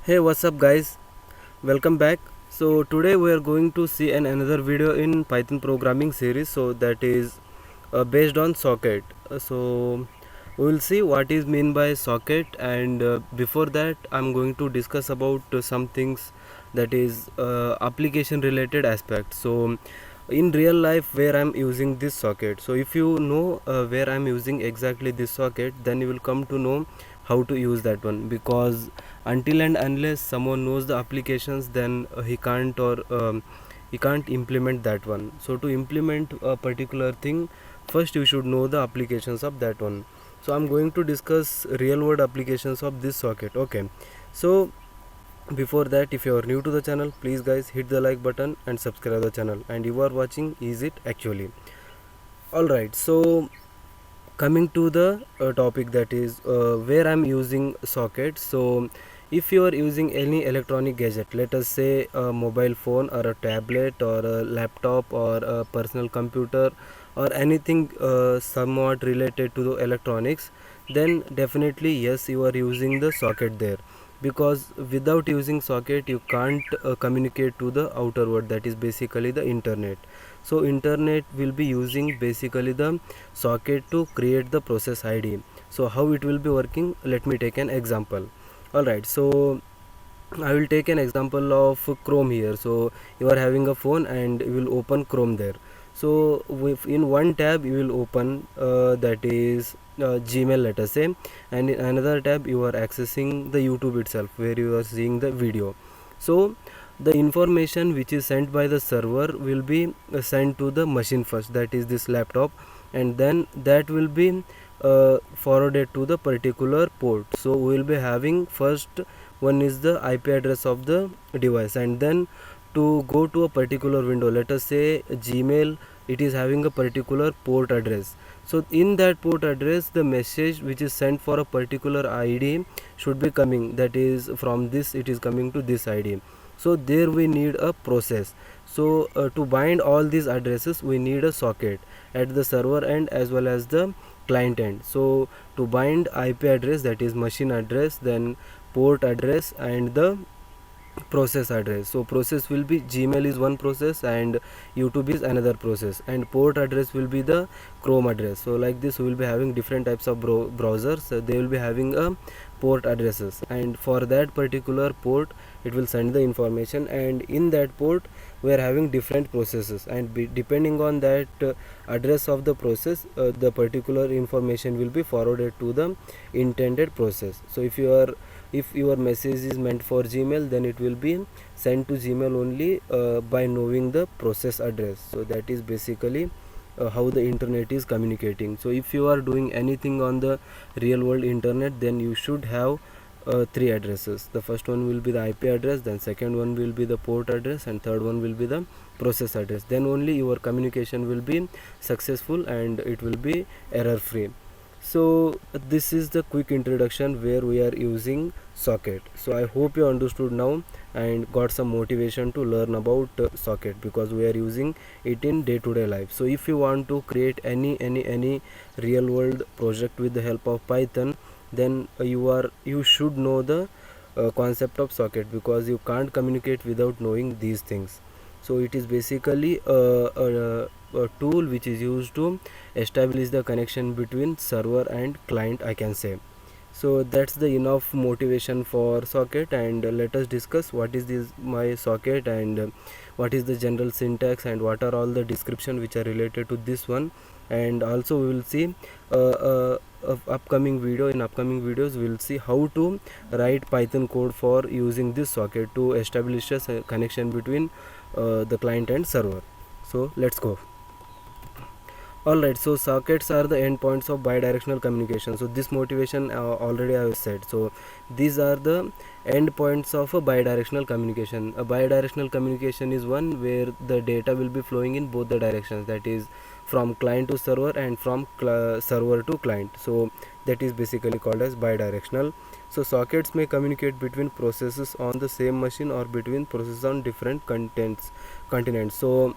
Hey, what's up, guys? Welcome back. So today we are going to see another video in Python programming series. So that is based on socket. So we will see what is mean by socket, and before that I'm going to discuss about some things that is application related aspects. So in real life where I'm using this socket, so if you know where I'm using exactly this socket, then you will come to know how to use that one, because until and unless someone knows the applications, then he can't implement that one. So to implement a particular thing, first you should know the applications of that one. So I'm going to discuss real world applications of this socket. Okay, so before that, if you are new to the channel, please guys hit the like button and subscribe the channel. And you are watching Is It Actually. Alright, so coming to the topic, that is where I'm using socket. So if you are using any electronic gadget, let us say a mobile phone or a tablet or a laptop or a personal computer or anything somewhat related to the electronics, then definitely yes, you are using the socket there, because without using socket you can't communicate to the outer world, that is basically the internet. So internet will be using basically the socket to create the process ID. So how it will be working, let me take an example. Alright, so I will take an example of Chrome here. So you are having a phone and you will open Chrome there. So in one tab you will open that is Gmail, let us say, and in another tab you are accessing the YouTube itself, where you are seeing the video. So the information which is sent by the server will be sent to the machine first, that is this laptop, and then that will be forwarded to the particular port. So we will be having first one is the IP address of the device, and then to go to a particular window, let us say Gmail, it is having a particular port address. So in that port address, the message which is sent for a particular ID should be coming, that is from this it is coming to this ID. So there we need a process. So to bind all these addresses we need a socket at the server end as well as the client end. So to bind IP address, that is machine address, then port address and the process address. So process will be Gmail is one process and YouTube is another process, and port address will be the Chrome address. So like this we will be having different types of browsers. They will be having a port addresses, and for that particular port it will send the information, and in that port we are having different processes, and depending on that address of the process, the particular information will be forwarded to the intended process. So if your message is meant for Gmail, then it will be sent to Gmail only by knowing the process address. So that is basically how the internet is communicating. So if you are doing anything on the real world internet, then you should have three addresses. The first one will be the IP address, then second one will be the port address, and third one will be the process address. Then only your communication will be successful and it will be error free. So this is the quick introduction where we are using socket. So I hope you understood now and got some motivation to learn about socket, because we are using it in day-to-day life. So if you want to create any real world project with the help of Python, then you should know the concept of socket, because you can't communicate without knowing these things. So it is basically a tool which is used to establish the connection between server and client, I can say. So that's the enough motivation for socket, and let us discuss what is this my socket, and what is the general syntax, and what are all the description which are related to this one. And also we will see upcoming videos we will see how to write Python code for using this socket to establish a connection between the client and server. So let's go. Alright, so sockets are the endpoints of bidirectional communication. So this motivation already I have said. So these are the endpoints of a bidirectional communication. A bidirectional communication is one where the data will be flowing in both the directions, that is from client to server and from server to client. So that is basically called as bidirectional. So sockets may communicate between processes on the same machine or between processes on different continents. So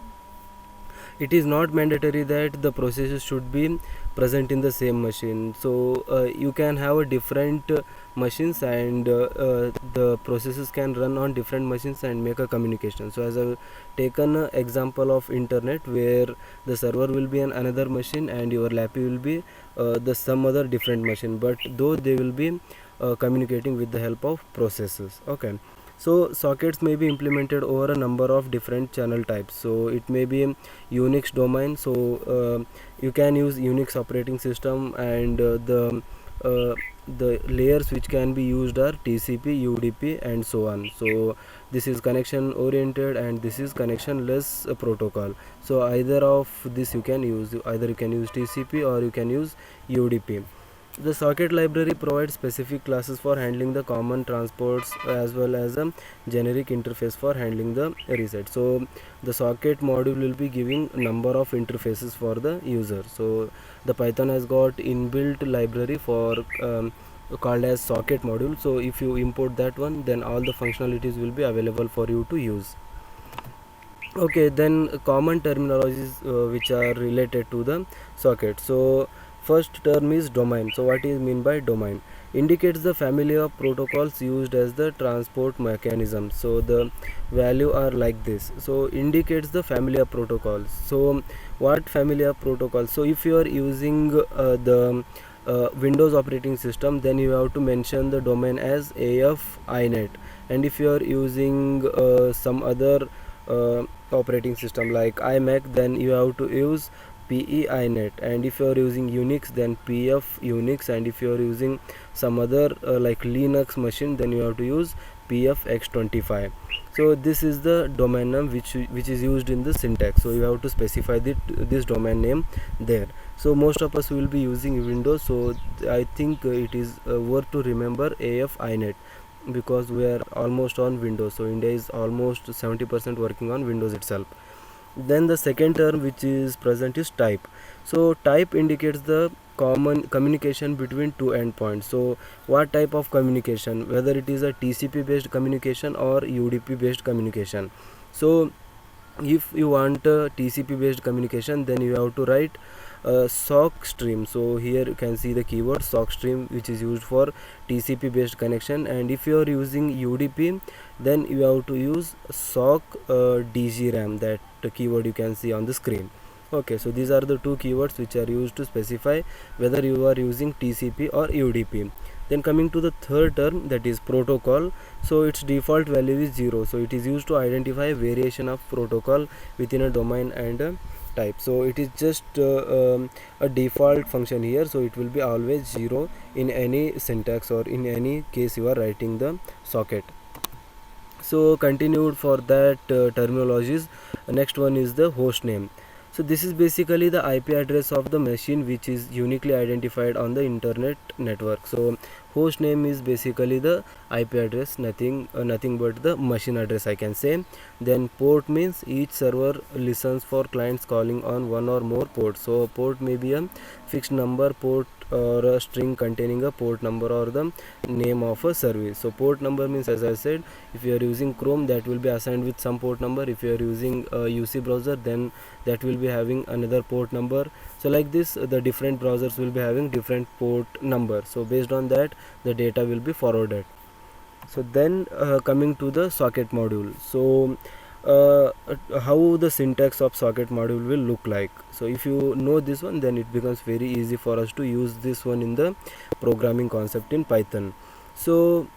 it is not mandatory that the processes should be present in the same machine. So you can have a different machines, and the processes can run on different machines and make a communication. So as I've taken an example of internet, where the server will be on another machine and your lappy will be the some other different machine, but though they will be communicating with the help of processes. Okay, so sockets may be implemented over a number of different channel types. So it may be Unix domain, so you can use Unix operating system, and the layers which can be used are TCP, UDP, and so on. So this is connection oriented and this is connectionless protocol. So either of this you can use, either you can use TCP or you can use UDP. The socket library provides specific classes for handling the common transports, as well as a generic interface for handling the reset. So the socket module will be giving number of interfaces for the user. So the Python has got inbuilt library for called as socket module. So if you import that one, then all the functionalities will be available for you to use. Okay, then common terminologies which are related to the socket. So first term is domain. So what is mean by domain? Indicates the family of protocols used as the transport mechanism. So the value are like this. So indicates the family of protocols. So what family of protocols? So if you are using the Windows operating system, then you have to mention the domain as AF INET, and if you are using some other operating system like iMac, then you have to use PEINET, and if you are using Unix, then PF Unix, and if you are using some other like Linux machine, then you have to use PFX25. So this is the domain name which is used in the syntax. So you have to specify this domain name there. So most of us will be using Windows, so I think it is worth to remember AF INET, because we are almost on Windows. So India is almost 70% working on Windows itself. Then the second term which is present is type. So type indicates the common communication between two endpoints. So what type of communication, whether it is a TCP based communication or UDP based communication. So if you want a TCP based communication, then you have to write sock stream. So here you can see the keyword sock stream, which is used for TCP based connection, and if you are using UDP, then you have to use sock DGRAM, that keyword you can see on the screen. Okay, so these are the two keywords which are used to specify whether you are using TCP or UDP. Then coming to the third term, that is protocol. So its default value is 0. So it is used to identify variation of protocol within a domain and a type. So it is just a default function here. So it will be always 0 in any syntax or in any case you are writing the socket. So continued for that terminologies. Next one is the host name. So this is basically the IP address of the machine which is uniquely identified on the internet network. So host name is basically the IP address, nothing but the machine address, I can say. Then port means each server listens for clients calling on one or more ports. So port may be a fixed number port or a string containing a port number or the name of a service. So port number means, as I said, if you are using Chrome, that will be assigned with some port number. If you are using UC browser, then that will be having another port number. So like this, the different browsers will be having different port number. So based on that, the data will be forwarded. So then coming to the socket module. So how the syntax of socket module will look like. So if you know this one, then it becomes very easy for us to use this one in the programming concept in Python. So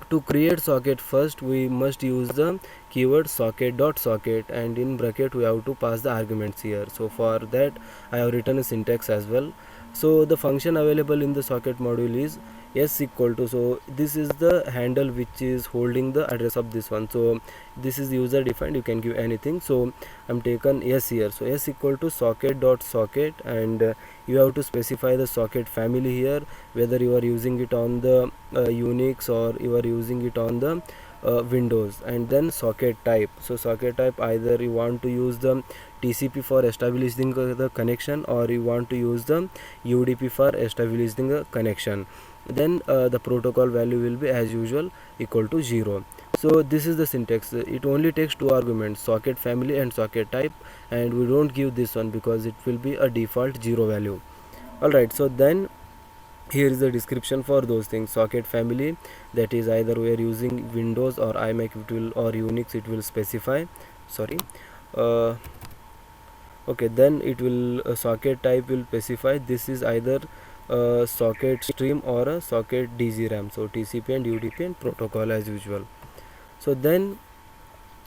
to create socket, first we must use the keyword socket.socket, and in bracket we have to pass the arguments here. So for that I have written a syntax as well. So the function available in the socket module is s equal to, so this is the handle which is holding the address of this one. So this is user defined, you can give anything. So I'm taken s here. So s equal to socket.socket, and you have to specify the socket family here, whether you are using it on the Unix or you are using it on the Windows. And then socket type. So socket type, either you want to use the TCP for establishing the connection, or you want to use the UDP for establishing the connection. Then the protocol value will be as usual equal to 0. So this is the syntax. It only takes two arguments, socket family and socket type, and we don't give this one because it will be a default 0 value. Alright, so then here is the description for those things. Socket family, that is either we are using Windows or iMac, it will, or Unix, it will specify, sorry, uh, okay, then it will socket type will specify this is either socket stream or a socket DGRAM, so TCP and UDP and protocol as usual. So then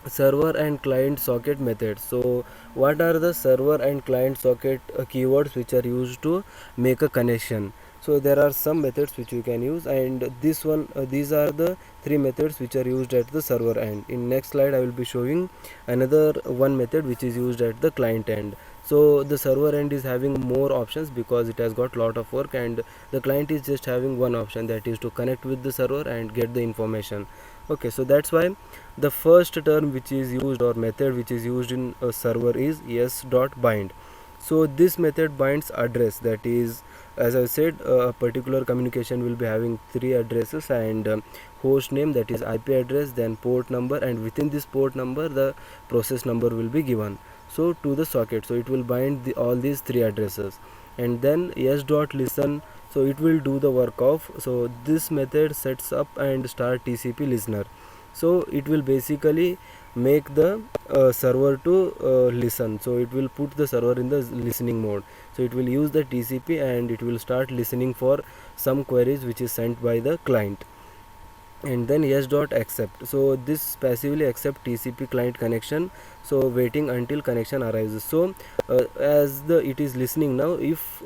server and client socket methods. So what are the server and client socket keywords which are used to make a connection? So there are some methods which you can use, and this one these are the three methods which are used at the server end. In next slide I will be showing another one method which is used at the client end. So the server end is having more options because it has got lot of work, and the client is just having one option, that is to connect with the server and get the information. Okay, so that's why the first term which is used, or method which is used in a server, is s.bind. So this method binds address, that is, as I said, a particular communication will be having three addresses, and host name, that is IP address, then port number, and within this port number the process number will be given, so to the socket. So it will bind all these three addresses, and then s.listen, so it will do the work of, so this method sets up and start TCP listener. So it will basically make the server to listen, so it will put the server in the listening mode. So it will use the TCP and it will start listening for some queries which is sent by the client. And then s.accept, so this passively accept TCP client connection, so waiting until connection arises. So as the it is listening now, if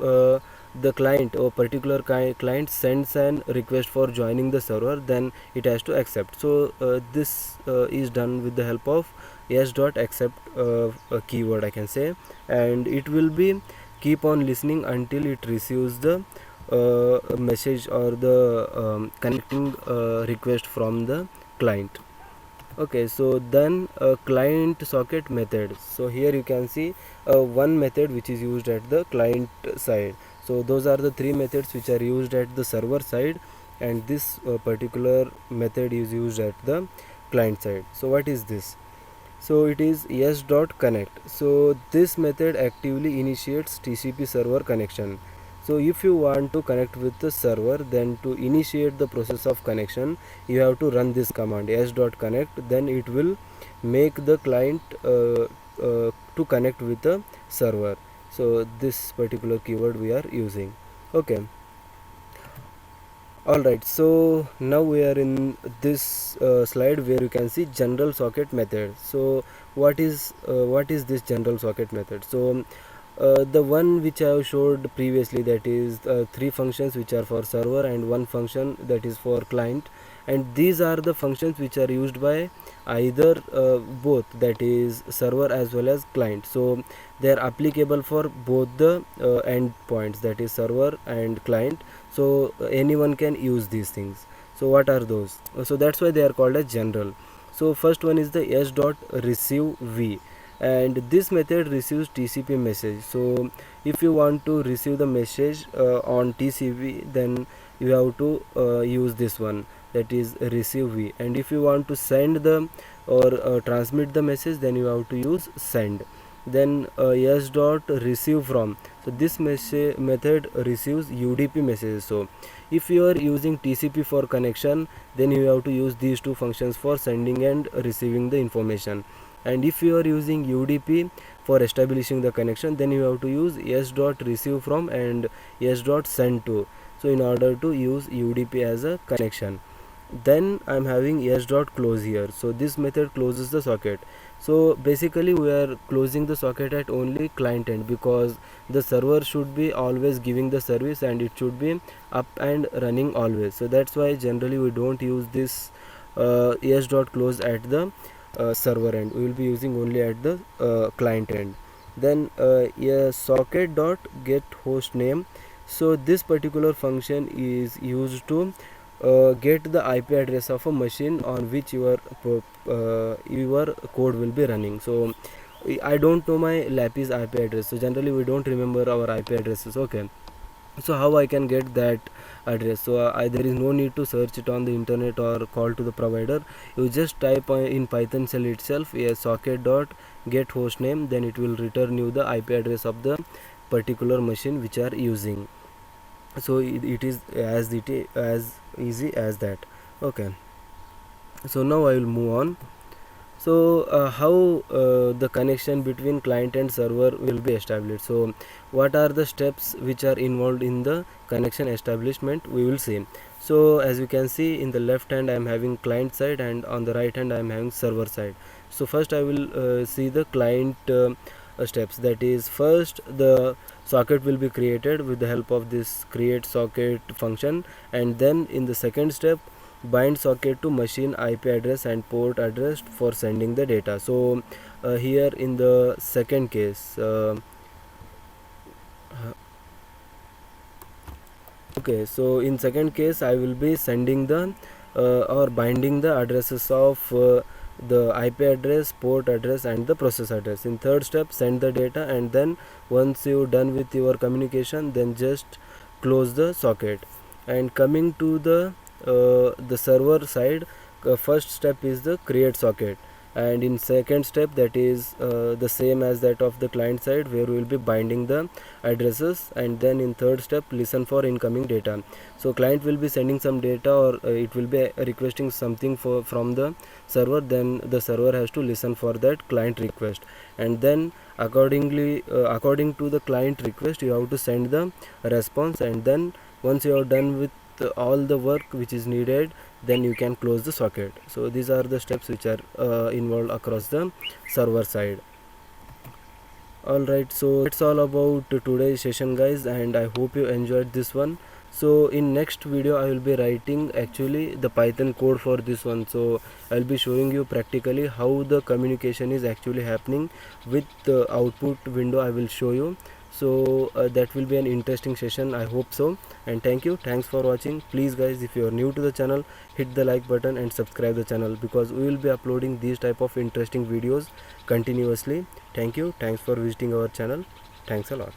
the client or particular client sends an request for joining the server, then it has to accept. So this is done with the help of s.accept a keyword, I can say, and it will be keep on listening until it receives the message or the connecting request from the client. Okay, so then client socket method. So here you can see one method which is used at the client side. So those are the three methods which are used at the server side, and this particular method is used at the client side. So what is this? So it is s.connect. So this method actively initiates TCP server connection. So if you want to connect with the server, then to initiate the process of connection, you have to run this command s.connect. Then it will make the client to connect with the server. So this particular keyword we are using. Okay. Alright, so now we are in this slide where you can see general socket method. So what is this general socket method? So the one which I have showed previously, that is three functions which are for server and one function that is for client, and these are the functions which are used by either both, that is server as well as client. So they are applicable for both the endpoints, that is server and client. So anyone can use these things. So what are those? So that's why they are called as general. So first one is the s.receive v, and this method receives TCP message. So if you want to receive the message on TCP, then you have to use this one, that is receive v. And if you want to send the or transmit the message, then you have to use send. Then s.receive from, so this method receives UDP messages. So if you are using TCP for connection, then you have to use these two functions for sending and receiving the information. And if you are using UDP for establishing the connection, then you have to use s.receive from and s.send to, so in order to use UDP as a connection. Then I am having s.close here. So this method closes the socket. So basically we are closing the socket at only client end, because the server should be always giving the service and it should be up and running always. So that's why generally we don't use this s.close at the server end. We will be using only at the client end. Then socket dot get host name. So this particular function is used to get the IP address of a machine on which your code will be running. So I don't know my Lapis IP address, so generally we don't remember our IP addresses. Okay, so how I can get that address? So there is no need to search it on the internet or call to the provider. You just type in Python shell itself socket dot get host name, then it will return you the IP address of the particular machine which are using. So it is as easy as that. Okay, so now I will move on. So how the connection between client and server will be established? So what are the steps which are involved in the connection establishment, we will see. So as you can see, in the left hand I am having client side, and on the right hand I am having server side. So first I will see the client steps. That is, first the socket will be created with the help of this create socket function, and then in the second step, bind socket to machine IP address and port address for sending the data. So here in the second case, okay, so in second case I will be sending the or binding the addresses of the IP address, port address and the process address. In third step, send the data, and then once you done with your communication, then just close the socket. And coming to the server side, first step is the create socket, and in second step, that is the same as that of the client side, where we will be binding the addresses, and then in third step, listen for incoming data. So client will be sending some data, or it will be requesting something from the server, then the server has to listen for that client request, and then accordingly according to the client request, you have to send the response. And then once you are done with all the work which is needed, then you can close the socket. So these are the steps which are involved across the server side. Alright, so that's all about today's session, guys, and I hope you enjoyed this one. So in next video I will be writing actually the Python code for this one. So I'll be showing you practically how the communication is actually happening with the output window. I will show you. So that will be an interesting session, I hope so. And thanks for watching. Please guys, if you are new to the channel, hit the like button and subscribe the channel, because we will be uploading these type of interesting videos continuously. Thanks for visiting our channel. Thanks a lot.